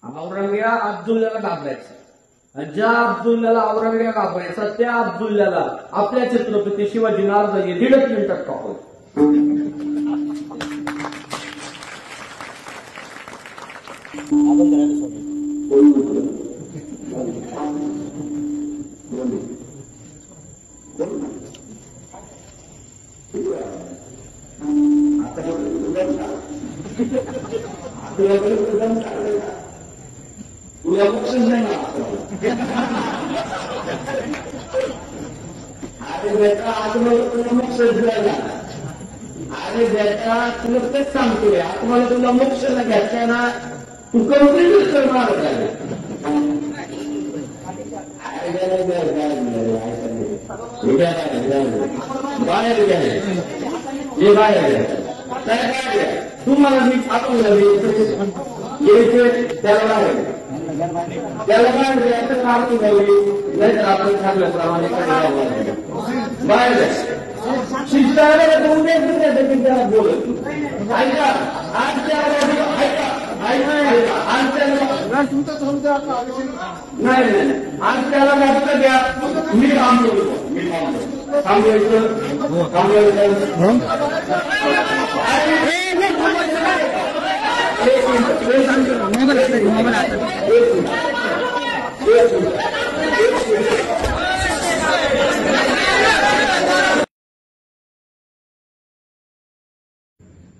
औरंगजेब अब्दुल्लाला घाबरायचा, ज्या अब्दुल्लाला औरंगजेब घाबरायचा त्या अब्दुल्लाला आपल्या छत्रपती शिवाजी महाराजांनी 1.5 मिनिटात कापलं. तुला मोक्षच नाही. अरे बेटा आत्म्याला तुला मोक्षच द्यायला. अरे बेटा तुला तेच सांगतोय, आत्म्याला तुला मोक्ष न घ्यायचा ना, तू कंप्लीट कर मार्ग. बाहेर घ्या, हे बाहेर घ्या. तुम्हाला मी आपण त्याला बाहेर द्यायचं काढून घ्यावी, नाहीतर आपण सांगल्याप्रमाणे बाहेर शिस्ताला त्याला बोलत ऐका. आज त्याला नाही, आज त्याला जास्त द्या. मी थांबलो, थांबवायचं.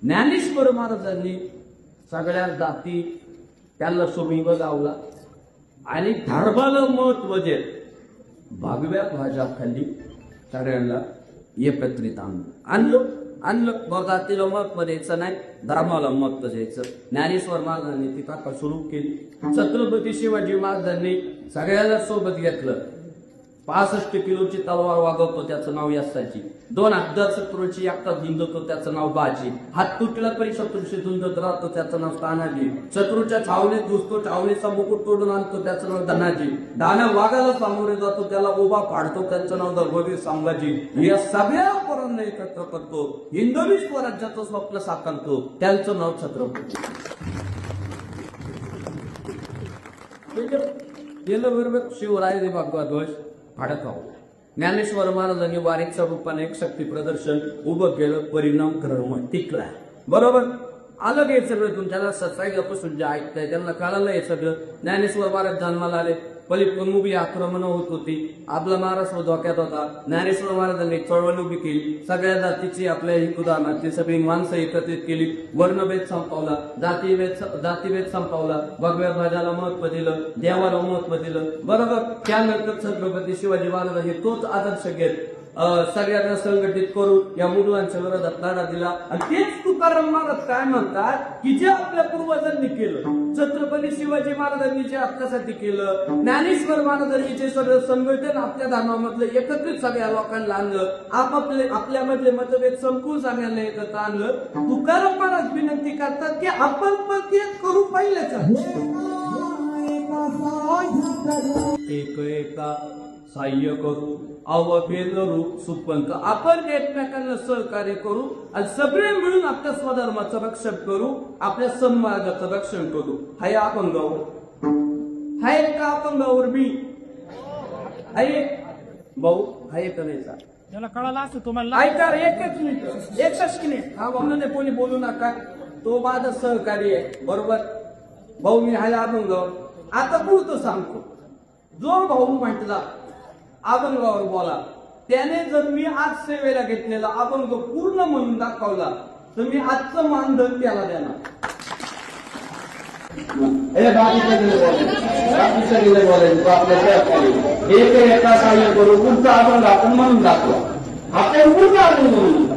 ज्ञानेश्वर महाराजांनी सगळ्या जाती त्याला सोमीव लावला आणि धर्माला महत्व देत भगव्या ध्वजाखाली सगळ्यांना एकत्रित आणलं. बघा तिला महत्व द्यायचं नाही, धर्माला महत्व द्यायचं. ज्ञानेश्वर महाराजांनी ती कथा सुरू केली. छत्रपती शिवाजी महाराजांनी सगळ्याला सोबत घेतलं. 65 किलोची तलवार वागवतो त्याचं नाव यशाची. 2000 शत्रूची एकटा झुंजतो त्याचं नाव बाजी. हात तुटला तरी शत्रूशी झुंजत राहतो त्याचं नाव तानाजी. शत्रूच्या छावणीत घुसतो, छावणीचा मुकुट तोडून आणतो त्याचं नाव धनाजी. डाण्या वाघाला सामोरे जातो त्याला उभा पाडतो त्याचं नाव धर्मवीर संभाजी. या सगळ्या पोरांना एकत्र करतो, हिंदवी स्वराज्याचं स्वप्न साकारतो त्यांचं नाव छत्रपती. बरोबर शिवराय भगवा ध्वज फाडत आहो. ज्ञानेश्वर महाराजांनी वारीच्या रूपाने एक शक्ती प्रदर्शन उभं केलं. परिणाम क्रम टिकला. बरोबर आलं हे सगळं. तुमच्याला सत्साईपासून जे ऐकताय त्यांना कळालं हे सगळं. ज्ञानेश्वर महाराज जन्माला आले, पलीकडून उभी आक्रमण होत होती, आपला महाराष्ट्र धोक्यात होता. ज्ञानेश्वर महाराजांनी चळवळ उभी केली. सगळ्या जातीची आपल्या हिंदुधर्माची सगळी माणसं एकत्रित केली. वर्णभेद संपवला, जातीभेद संपवला, भगव्या ध्वजाला महत्व दिलं, देवाला महत्व दिलं. बरोबर त्यानंतर छत्रपती शिवाजी महाराजांनी तोच आदर्श घेत सगळ्यांना संघटित करून या मुघलांच्या विरोधात लढा दिला. आणि तेच तुकाराम महाराज काय म्हणतात की जे आपल्या पूर्वजांनी केलं, छत्रपती शिवाजी महाराजांनी जे आपल्यासाठी केलं, ज्ञानेश्वर महाराजांनी जे सगळं संघटन आपल्या धर्मामधलं एकत्रित सगळ्या लोकांना आणलं, आपल्यामधले मतभेद संपून सगळ्यांना एकत्र आणलं. तुकाराम महाराज विनंती करतात की आपण पण तेच करू पाहिलेच. एका सहाय्य करू, अवभेद रूप सुपंत. आपण एकमेकांना सहकार्य करू आणि सगळे मिळून आपल्या स्वधर्माचं रक्षण करू, आपल्या समाजाचं रक्षण करू. हाय अपंगावर, हाय का अपंगावर मी हाय भाऊ, हाय का नाही सांग त्याला कळाला असं तुम्हाला. ऐका एकच मिनिट हा म्हणून कोणी बोलू नका. तो माझा सहकारी आहे. बरोबर भाऊ, मी हाय अपंगावर. आता पुढतो सांगतो. जो भाऊ म्हटला अभंगावर बोला, त्याने जर मी आज सेवेला घेतलेला अभंग पूर्ण म्हणून दाखवला तर मी आजचं मानधन त्याला देणार. एका सहाय्य करू, पुढचा अभंग आपण म्हणून दाखवा. आपण पुढचा अभंग म्हणून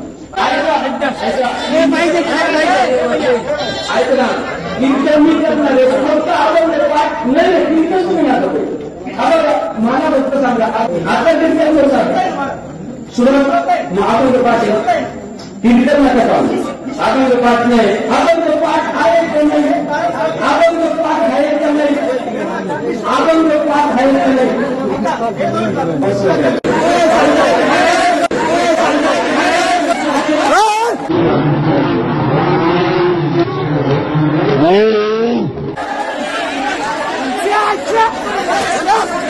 ऐक ना, कीर्तन मी करणार आहे, फक्त अभंग पाठ नाही, कीर्तन तुम्ही आता मला फक्त सांगा आता कीर्तन करू सांगा. सुरुवात अभंग पाठ कीर्तन नका पाहू. अभंग पाठ नाही, अभंग पाठ आहे का नाही, अभंग पाठ आहे का नाही, अभंग पाठ आहे का नाही. Let's go!